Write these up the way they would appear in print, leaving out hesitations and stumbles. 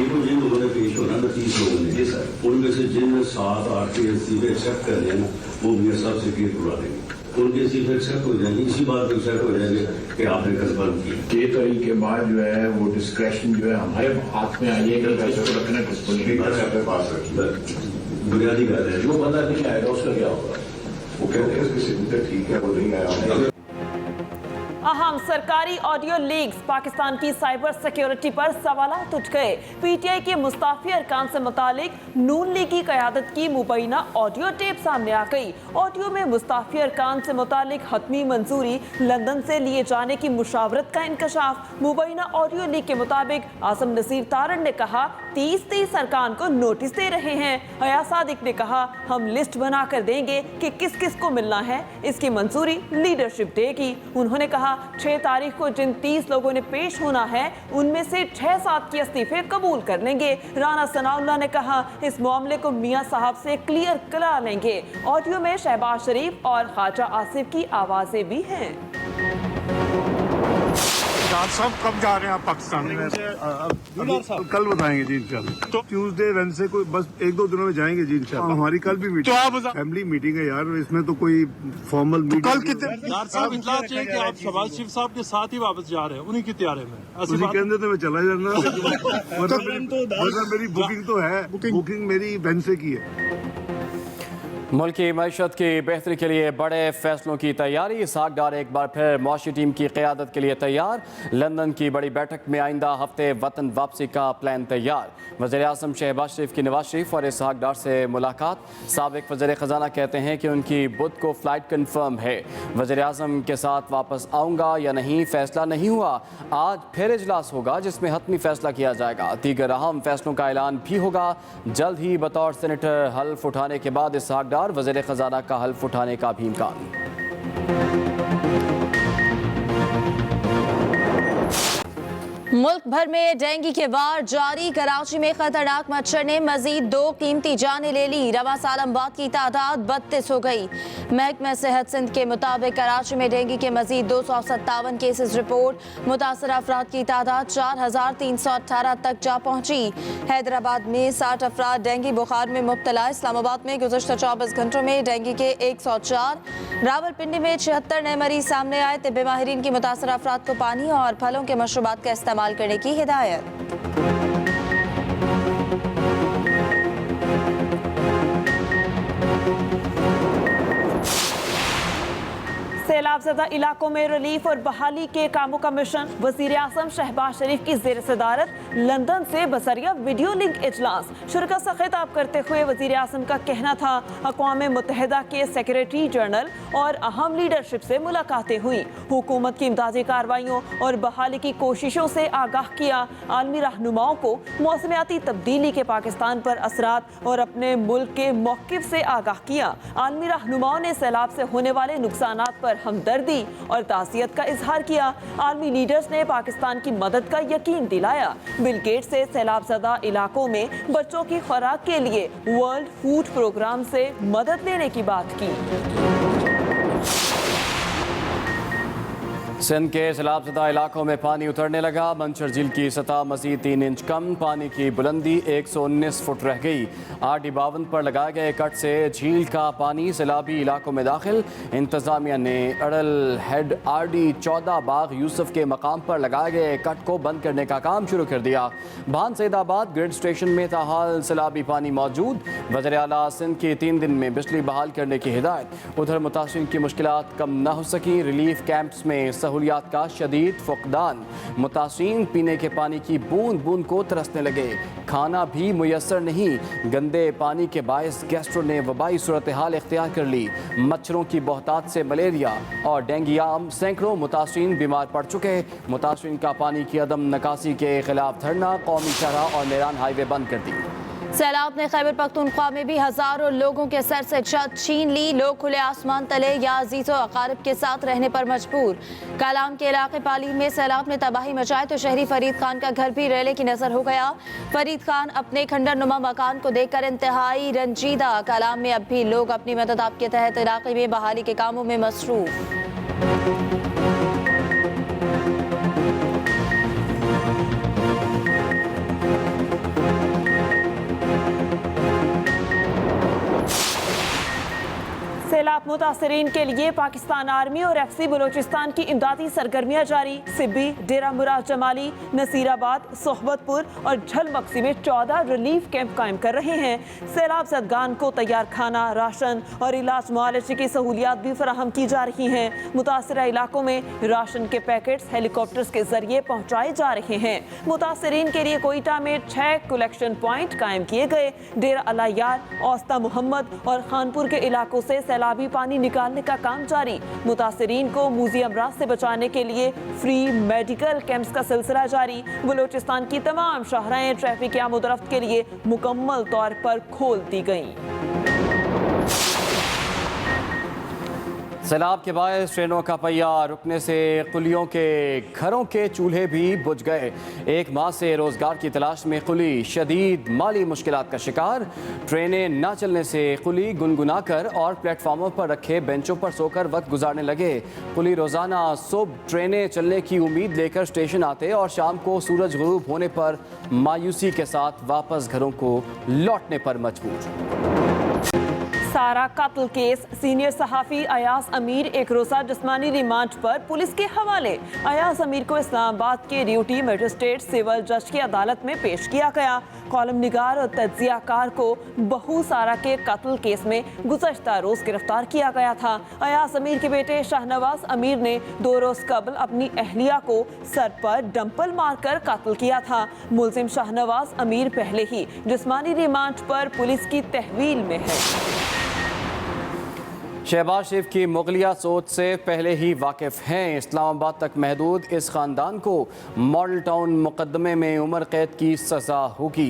देखो जिन लोगों ने पेश होना ना 30 लोगों ने, उनमें से जिन 7-8 के इस्तीफे एक्सेप्ट कर रहे हैं ना, वो मियां साहब से क्लियर करवा देंगे, उनके इस्तीफे एक्सेप्ट हो जाएंगे, इसी बात पर एक्सेप्ट हो जाएंगे कि आपने कंफर्म किया। 6 तारीख के बाद जो है वो डिस्क्रेशन जो है हमारे हाथ में आई है कि पैसे को रखना किसको नहीं अपने पास रखिए। बुनियादी बात है, जो बंदा नहीं आएगा उसका क्या होगा? वो कहते हैं उसकी सिग्नेचर ठीक है, वो नहीं आया। अहम सरकारी ऑडियो लीक्स, पाकिस्तान की साइबर सिक्योरिटी पर सवालात उठ गए। पीटीआई के मुस्ताफी अरकान से मुतालिक नून लीग की क़यादत की मुबैना ऑडियो टेप सामने आ गई। ऑडियो में मुस्ताफी अरकान से मुतालिक हतमी मंजूरी लंदन से लिए जाने की मुशावरत का इंकशाफ। मुबैना ऑडियो लीक के मुताबिक आज़म नसीर तारण ने कहा 30 अरकान को नोटिस दे रहे हैं। हया सादिक ने कहा हम लिस्ट बना कर देंगे कि किस किस को मिलना है, इसकी मंजूरी लीडरशिप देगी। उन्होंने कहा 6 तारीख को जिन 30 लोगों ने पेश होना है उनमें से 6-7 के इस्तीफे कबूल कर लेंगे। राना सनाउल्लाह ने कहा इस मामले को मियां साहब से क्लियर करा लेंगे। ऑडियो में शहबाज शरीफ और ख्वाजा आसिफ की आवाजें भी हैं। साहब कब जा रहे हैं आप पाकिस्तान में? कल बताएंगे जी इंशाल्लाह। तो ट्यूसडे वेडनेसडे को बस 1-2 दिनों में जाएंगे जी इंशाल्लाह। हमारी कल भी मीटिंग, तो फैमिली मीटिंग है यार, इसमें तो कोई फॉर्मल मीटिंग। कल कितने साहब इतला चाहिए कि आप शहबाज शरीफ साहब के साथ ही वापस जा रहे हैं, उन्हीं की तैयारी में कहते तो मैं चला जाना। मतलब मेरी बुकिंग तो है, बुकिंग मेरी वेडनेसडे की है। मुल्क की मईशत की बेहतरी के लिए बड़े फैसलों की तैयारी। इसहाक डार एक बार फिर मौशी टीम की क़यादत के लिए तैयार। लंदन की बड़ी बैठक में आइंदा हफ्ते वतन वापसी का प्लान तैयार। वज़ीर आज़म शहबाज शरीफ की नवाज शरीफ और इसहाक डार से मुलाकात। साबिक वज़ीर ख़जाना कहते हैं कि उनकी बुध को फ़्लाइट कन्फर्म है। वज़ीर आज़म के साथ वापस आऊँगा या नहीं फैसला नहीं हुआ। आज फिर इजलास होगा जिसमें हतमी फैसला किया जाएगा। दीगर अहम फैसलों का ऐलान भी होगा। जल्द ही बतौर सेनेटर हल्फ उठाने के बाद इसहाक वज़ीर ख़जाना का हल्फ उठाने का भी इम्कान। मुल्क भर में डेंगू के वार जारी। कराची में खतरनाक मच्छर ने मजीद 2 कीमती जानें ले ली। रवा साल अमवात की तादाद 32 हो गई। महकमा सेहत सिंध के मुताबिक कराची में डेंगू के मजीद 257 केसेस रिपोर्ट। मुतासर अफराद की तादाद 4318 तक जा पहुंची। हैदराबाद में 60 अफराद डेंगू बुखार में मुब्तला। इस्लामाबाद में गुज़श्ता 24 घंटों में डेंगू के 104। रावलपिंडी में 76 नए मरीज सामने आए। तिब्बी माहिरीन की मुतासर अफराद को पानी और फलों के मशरूबात का इस्तेमाल करने की हिदायत। सैलाब ज़दा इलाकों में रिलीफ और बहाली के कामों का मिशन। वज़ीर आज़म शहबाज शरीफ की ज़ेर सदारत लंदन से बसरिया वीडियो लिंक इजलास। शुरका से खिताब करते हुए वज़ीर आज़म का कहना था अक़वाम मुत्तहिदा के सेक्रेटरी जनरल और अहम लीडरशिप से मुलाकातें हुई। हुकूमत की इमदादी कार्रवाइयों और बहाली की कोशिशों से आगाह किया। आलमी रहनुमाओं को मौसमियाती तब्दीली के पाकिस्तान पर असरात और अपने मुल्क के मौक़िफ़ से आगाह किया। आलमी रहनुमाओं ने सैलाब से होने वाले नुकसानात पर हमदर्दी और ताज़ियत का इजहार किया। आलमी लीडर्स ने पाकिस्तान की मदद का यकीन दिलाया। बिल गेट्स से सैलाब ज़दा इलाकों में बच्चों की खुराक के लिए वर्ल्ड फूड प्रोग्राम से मदद लेने की बात की। सिंध के सैलाब ज़दा इलाकों में पानी उतरने लगा। मंचर झील की सतह मज़ीद 3 इंच कम। पानी की बुलंदी 119 फुट रह गई। RD52 पर लगाए गए कट से झील का पानी सैलाबी इलाकों में दाखिल। इंतज़ामिया ने अड़ल हेड RD14 बाग यूसुफ के मकाम पर लगाए गए कट को बंद करने का काम शुरू कर दिया। भान सैदाबाद ग्रिड स्टेशन में ताहाल सैलाबी पानी मौजूद। वज़ीर आला सिंध की 3 दिन में बिजली बहाल करने की हिदायत। उधर मुतासिरीन की मुश्किलात कम न हो सकी। रिलीफ कैंप्स में सहूलियात का शदीद फुकदान। मुतासिरीन पीने के पानी की बूंद बूंद को तरसने लगे। खाना भी मुयस्सर नहीं। गंदे पानी के बायस गैस्ट्रो ने वबाई सूरत हाल इख्तियार कर ली। मच्छरों की बहुतात से मलेरिया और डेंगू सैकड़ों मुतासिरीन बीमार पड़ चुके। मुतासिरीन का पानी की अदम नकासी के खिलाफ धरना। कौमी शहरा और मेरान हाईवे बंद कर दी। सैलाब ने खैबर पख्तूनख्वा में भी हजारों लोगों के सर से छत छीन ली। लोग खुले आसमान तले या अजीज़ो अकारिब के साथ रहने पर मजबूर। कलाम के इलाके पाली में सैलाब ने तबाही मचाई तो शहरी फरीद खान का घर भी रेले की नजर हो गया। फरीद खान अपने खंडर नुमा मकान को देखकर इंतहाई रंजीदा। कलाम में अब भी लोग अपनी मदद आपके तहत इलाके में बहाली के कामों में मसरूफ। सैलाब मुतासरीन के लिए पाकिस्तान आर्मी और FC बलूचिस्तान की इमदादी सरगर्मियां जारी। सिब्बी, डेरा मुराद जमाली, नसीराबाद, सोहबतपुर और झलमक्सी में 14 रिलीफ कैंप कायम कर रहे हैं। सैलाब ज़दगान को तैयार खाना, राशन और इलाज मुआलजे की सहूलियात भी फराहम की जा रही हैं। मुतासरा इलाकों में राशन के पैकेट्स हेलीकॉप्टर्स के जरिए पहुँचाए जा रहे हैं। मुतासरीन के लिए कोयटा में 6 कलेक्शन पॉइंट कायम किए गए। डेरा अलायार, औस्ता मोहम्मद और खानपुर के इलाकों से सैलाबी पानी निकालने का काम जारी। मुतासरीन को मूजी अमराज से बचाने के लिए फ्री मेडिकल कैंप्स का सिलसिला जारी। बलूचिस्तान की तमाम शाहराएं ट्रैफिक या मुद्रफ्त के लिए मुकम्मल तौर पर खोल दी गईं। सैलाब के बायस ट्रेनों का पहिया रुकने से कुलियों के घरों के चूल्हे भी बुझ गए। एक माह से रोजगार की तलाश में कुली शदीद माली मुश्किलात का शिकार। ट्रेनें न चलने से कुली गुनगुना कर और प्लेटफार्मों पर रखे बेंचों पर सोकर वक्त गुजारने लगे। कुली रोजाना सुबह ट्रेनें चलने की उम्मीद लेकर स्टेशन आते और शाम को सूरज गुरूब होने पर मायूसी के साथ वापस घरों को लौटने पर मजबूर। सारा कत्ल केस, सीनियर सहाफ़ी अयाज अमीर एक रोज़ा जिस्मानी रिमांड पर पुलिस के हवाले। अयाज अमीर को इस्लामाबाद के ड्यूटी मजिस्ट्रेट सिविल जज की अदालत में पेश किया गया। कॉलम निगार और तज्जियाकार को बहू सारा के कत्ल केस में गुज़श्ता रोज़ गिरफ्तार किया गया था। अयाज अमीर के बेटे शाहनवाज अमीर ने 2 रोज़ कबल अपनी अहलिया को सर पर डंपल मारकर कत्ल किया था। मुलजिम शाहनवाज अमीर पहले ही जिस्मानी रिमांड पर पुलिस की तहवील में है। शहबाज शरीफ की मुगलिया सोच से पहले ही वाकिफ हैं। इस्लामाबाद तक महदूद इस खानदान को मॉडल टाउन मुकदमे में उम्र कैद की सज़ा होगी।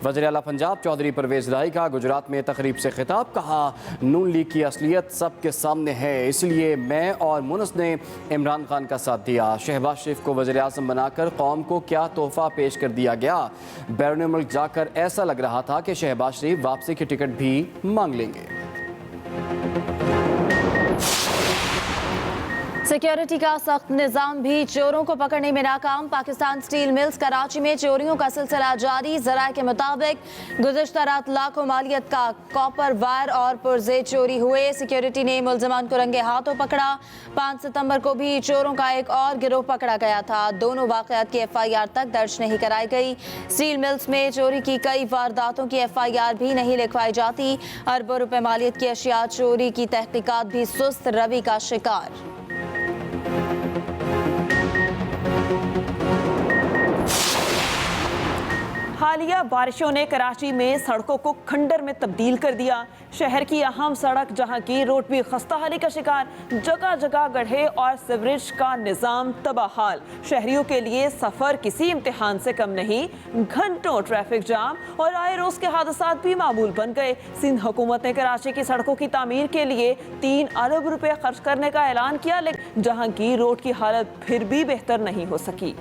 वज़ीर आला पंजाब चौधरी परवेज़ इलाही का गुजरात में तकरीब से खिताब। कहा, नून लीग की असलियत सबके सामने है, इसलिए मैं और मुनस ने इमरान खान का साथ दिया। शहबाज शरीफ को वज़ीर आज़म बनाकर कौम को क्या तोहफ़ा पेश कर दिया गया। बैरून मुल्क जाकर ऐसा लग रहा था कि शहबाज शरीफ वापसी की टिकट भी मांग लेंगे। सिक्योरिटी का सख्त निजाम भी चोरों को पकड़ने में नाकाम। पाकिस्तान स्टील मिल्स कराची में चोरियों का सिलसिला जारी। ज़राए के मुताबिक गुज़श्ता रात लाखों मालियत का कॉपर वायर और पुर्जे चोरी हुए। सिक्योरिटी ने मुलजमान को रंगे हाथों पकड़ा। 5 सितंबर को भी चोरों का एक और गिरोह पकड़ा गया था। दोनों वाक़यात की FIR तक दर्ज नहीं कराई गई। स्टील मिल्स में चोरी की कई वारदातों की FIR भी नहीं लिखवाई जाती। अरबों रुपए मालियत की अशिया चोरी की तहकीकात भी सुस्त रवि का शिकार। हालिया बारिशों ने कराची में सड़कों को खंडर में तब्दील कर दिया। शहर की अहम सड़क जहांगीर रोड भी खस्ताहाली का शिकार। जगह जगह गड्ढे और सीवरेज का निज़ाम तबाहाल। शहरियों के लिए सफ़र किसी इम्तिहान से कम नहीं। घंटों ट्रैफिक जाम और आए रोज़ के हादसात भी मामूल बन गए। सिंध हुकूमत ने कराची की सड़कों की तामीर के लिए 3 अरब रुपए खर्च करने का ऐलान किया, लेकिन जहांगीर रोड की हालत फिर भी बेहतर नहीं हो सकी।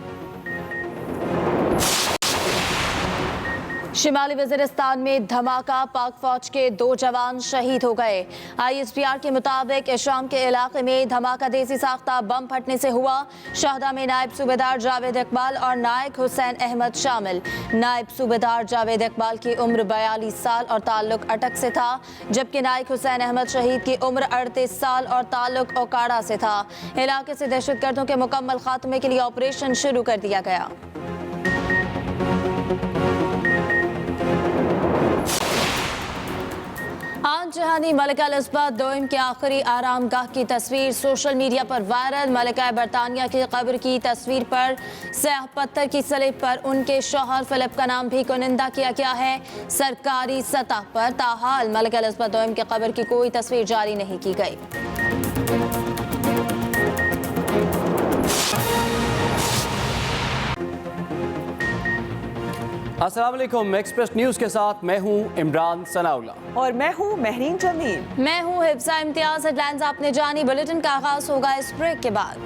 शिमाली वज़ीरिस्तान में धमाका, पाक फौज के 2 जवान शहीद हो गए। ISPR के मुताबिक शाम के इलाके में धमाका देसी साख्ता बम फटने से हुआ। शहदा में नायब सूबेदार जावेद इकबाल और नायक हुसैन अहमद शामिल। नायब सूबेदार जावेद इकबाल की उम्र 42 साल और ताल्लुक अटक से था, जबकि नायक हुसैन अहमद शहीद की उम्र 38 साल और ताल्लुक ओकाड़ा से था। इलाके से दहशतगर्दों के मुकम्मल खात्मे के लिए ऑपरेशन शुरू कर दिया गया। आन जहानी मलिका एलिज़ाबेथ दोम के आखिरी आरामगाह की तस्वीर सोशल मीडिया पर वायरल। मलिका बरतानिया की कब्र की तस्वीर पर स्याह पत्थर की सलीब पर उनके शौहर फिलिप का नाम भी कुनिंदा किया गया है। सरकारी सतह पर ताहाल मलिका एलिज़ाबेथ दोम की कब्र की कोई तस्वीर जारी नहीं की गई। अस्सलाम वालेकुम। एक्सप्रेस न्यूज़ के साथ मैं हूं इमरान सनाउल्ला और मैं हूं महरीन जमील। मैं हूं हिफ्सा इम्तियाज। हेडलाइंस आपने जानी। बुलेटिन का आगाज होगा इस ब्रेक के बाद।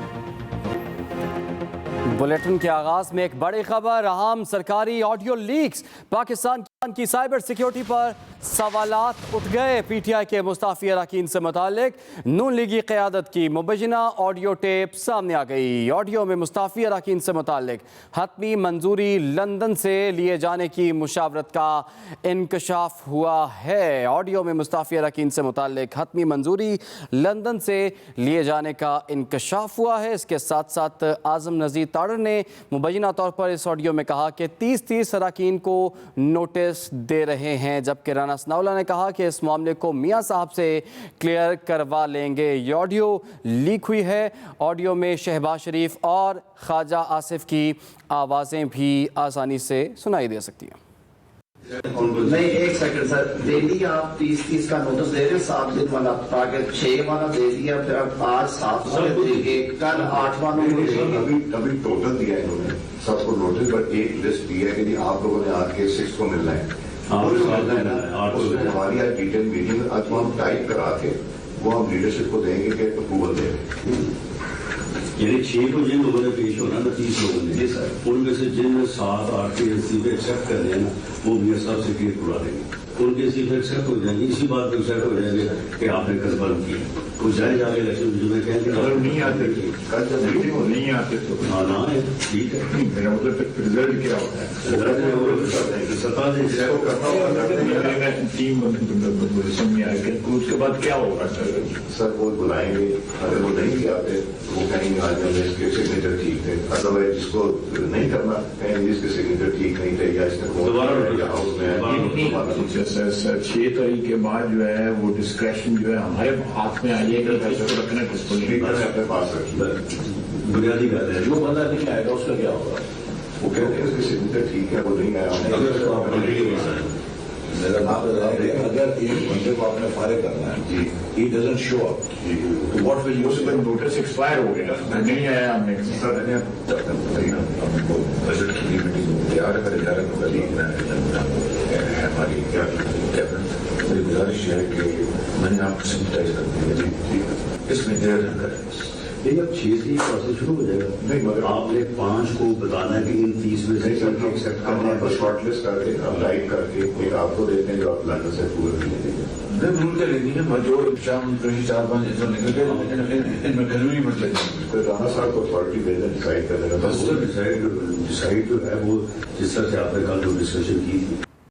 बुलेटिन के आगाज में एक बड़ी खबर, अहम सरकारी ऑडियो लीक्स। पाकिस्तान کی سائبر سیکیورٹی پر سوالات اٹھ گئے۔ پی ٹی آئی کے مستعفی اراکین سے متعلق نون لیگی قیادت کی مبینہ آڈیو ٹیپ سامنے آ گئی۔ آڈیو میں مستعفی اراکین سے متعلق حتمی منظوری لندن سے لیے جانے کی مشاورت کا انکشاف ہوا ہے۔ آڈیو میں مستعفی اراکین سے متعلق حتمی منظوری لندن سے لیے جانے کا انکشاف ہوا ہے۔ اس کے ساتھ ساتھ اعظم نذیر تاڑر نے مبینہ طور پر اس آڈیو میں کہا کہ 30 اراکین کو نوٹس دے رہے ہیں، جبکہ رانا ثناءاللہ نے کہا کہ اس معاملے کو میاں صاحب سے کلیئر کروا لیں گے۔ یہ آڈیو لیک ہوئی ہے۔ آڈیو میں شہباز شریف اور خواجہ آصف کی آوازیں بھی آسانی سے سنائی دے سکتی ہیں۔ نہیں، ایک سیکنڈ سر، ڈیلی آپ 30 کا نوٹس دے رہے ہیں، 7 دن والا تاکہ 6 والا دے دیا، پھر اب آج 7 والے دیں گے، کل 8 والوں کو دیں گے۔ ابھی ٹوٹل دیا ہے انہوں نے سب کو نوٹس، پر ایک لسٹ دی ہے کہ آپ لوگوں نے آج کے 6 کو ملنا ہے۔ ہماری آج ڈیٹیل میٹنگ آج ہم ٹائپ کرا کے وہ ہم لیڈرشپ کو دیں گے کہ اپروول دیں گے۔ یعنی 6 کو جن لوگوں نے پیش ہونا نا 30 لوگوں نے، جی سر، ان میں سے جن 7 8 کے استعفے ایکسیپٹ کر لیں نا وہ میاں صاحب سے کلیئر کروا دیں گے۔ ان کے استعفے ایکسیپٹ ہو جائیں گے، اسی بات پہ ایکسیپٹ ہو جائیں گے کہ آپ نے کنفرم کیا۔ وہ جائے جا کے الیکشن جو میں کہیں اگر گے نہیں آتے کل جب میٹنگ ہو نہیں آتے تو نہ ہے، ٹھیک ہے، میرا مطلب رزلٹ کیا ہوتا ہے؟ سطح سے ٹیم سمجھ میں آئے کہ اس کے بعد کیا ہوگا سر؟ وہ بلائیں گے، اگر وہ نہیں بھی آتے وہ کہیں گے آج میں اس کے سگنیچر ٹھیک ہے، ادروائز جس کو نہیں کرنا کہیں گے اس کے سگنیچر ٹھیک نہیں تھے یا اس نے ہاؤس میں 6 تاریخ کے بعد جو ہے وہ ڈسکریشن جو ہے ہمارے ہاتھ میں آئی ہے کہ پیسے کو رکھنا کس کو نہیں اپنے پاس رکھیے۔ بنیادی بات ہے جو بندہ نہیں آئے گا اس کا کیا ہوگا؟ وہ کہتے ہیں اس کے سگنیچر ٹھیک ہے، وہ نہیں آیا۔ اگر ایک بندے کو آپ نے فارغ کرنا ہے، جی، he doesn't show up, تو what will you say? Notice expire ہو گیا، نہیں آیا ہم نے بجٹ کی میٹنگ تیار کرے جا رہے ہیں ہماری کیبنٹ۔ میری گزارش ہے کہ میں نے آپ کو سمپٹائز کر دیا، اس میں دیر نہ کریں۔ یہ اب 6 سے پروسیس شروع ہو جائے گا۔ نہیں، مگر آپ نے 5 کو بتانا ہے کہ ان 30 میں سے ایکسیپٹ کرنا ہے، شارٹ لسٹ کر کے ہم لائٹ کر کے ایک آپ کو دیتے ہیں جو آپ لندن سے پورے لے دیں گے۔ بھول کے لینی ہے جو شام 4-5 ایسا نکل گئے ان میں گھروں مت لیں گے۔ رانا صاحب کو اتھارٹی دے دیں، ڈیسائڈ کر دینا۔ ڈیسائڈ جو ہے وہ جس طرح سے آپ نے کل جو ڈسکشن کی تھی